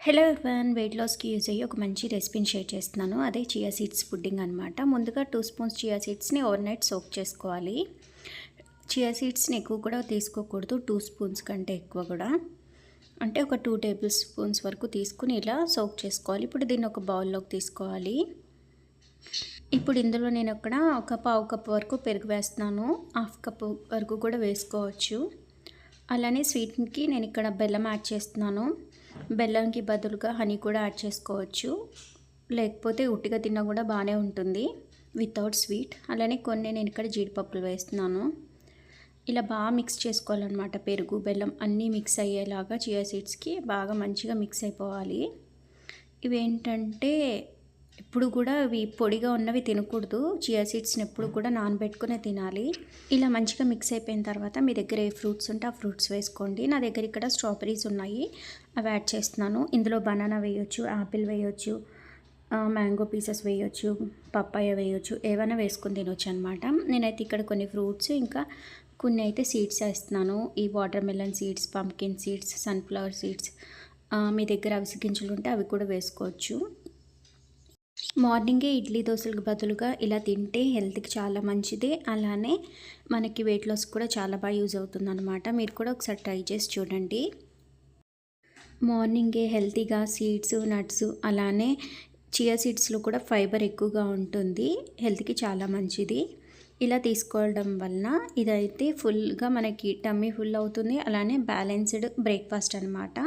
Hello everyone, wait లాస్కి use అయ్యి ఒక మంచి రెసిపీని షేర్ చేస్తున్నాను. అదే చియా సీడ్స్ పుడ్డింగ్ అనమాట. ముందుగా 2 స్పూన్స్ చియా సీడ్స్ని ఓవర్ నైట్ సోక్ చేసుకోవాలి. చియా సీడ్స్ని ఎక్కువ కూడా తీసుకోకూడదు, 2 స్పూన్స్ కంటే ఎక్కువ కూడా, అంటే ఒక 2 టేబుల్ స్పూన్స్ వరకు తీసుకుని ఇలా సోక్ చేసుకోవాలి. ఇప్పుడు దీన్ని ఒక బౌల్లోకి తీసుకోవాలి. ఇప్పుడు ఇందులో నేను అక్కడ ఒక పావు కప్పు వరకు పెరుగు వేస్తున్నాను, హాఫ్ కప్పు వరకు కూడా వేసుకోవచ్చు. అలానే స్వీట్కి నేను ఇక్కడ బెల్లం యాడ్ చేస్తున్నాను. బెల్లంకి బదులుగా హనీ కూడా యాడ్ చేసుకోవచ్చు, లేకపోతే ఉట్టిగా తిన్నా కూడా బాగానే ఉంటుంది వితౌట్ స్వీట్. అలానే కొన్ని నేను ఇక్కడ జీడిపప్పులు వేస్తున్నాను. ఇలా బాగా మిక్స్ చేసుకోవాలన్నమాట. పెరుగు బెల్లం అన్నీ మిక్స్ అయ్యేలాగా చియా సీడ్స్కి బాగా మంచిగా మిక్స్ అయిపోవాలి. ఇవేంటంటే ఎప్పుడు కూడా ఇవి పొడిగా ఉన్నవి తినకూడదు. చియా సీడ్స్ని ఎప్పుడు కూడా నానబెట్టుకునే తినాలి. ఇలా మంచిగా మిక్స్ అయిపోయిన తర్వాత మీ దగ్గర ఏ ఫ్రూట్స్ ఉంటే ఆ ఫ్రూట్స్ వేసుకోండి. నా దగ్గర ఇక్కడ స్ట్రాబెరీస్ ఉన్నాయి, అవి యాడ్ చేస్తున్నాను. ఇందులో బనానా వేయొచ్చు, యాపిల్ వేయొచ్చు, మ్యాంగో పీసెస్ వేయొచ్చు, పప్పాయ వేయొచ్చు, ఏవైనా వేసుకొని తినొచ్చు అనమాట. నేనైతే ఇక్కడ కొన్ని ఫ్రూట్స్ ఇంకా కొన్ని అయితే సీడ్స్ వేస్తున్నాను. ఈ watermelon seeds, pumpkin seeds, sunflower seeds, మీ దగ్గర అవిసె గింజలు ఉంటే అవి కూడా వేసుకోవచ్చు. మార్నింగే ఇడ్లీ దోశలకు బదులుగా ఇలా తింటే హెల్త్కి చాలా మంచిది. అలానే మనకి వెయిట్ లాస్ కూడా చాలా బాగా యూజ్ అవుతుంది అనమాట. మీరు కూడా ఒకసారి ట్రై చేసి చూడండి. మార్నింగే హెల్తీగా సీడ్స్, నట్స్, అలానే చియా సీడ్స్లో కూడా ఫైబర్ ఎక్కువగా ఉంటుంది, హెల్త్కి చాలా మంచిది. ఇలా తీసుకోవడం వలన ఇదైతే ఫుల్గా మనకి టమ్మీ ఫుల్ అవుతుంది. అలానే బ్యాలెన్స్డ్ బ్రేక్ఫాస్ట్ అనమాట.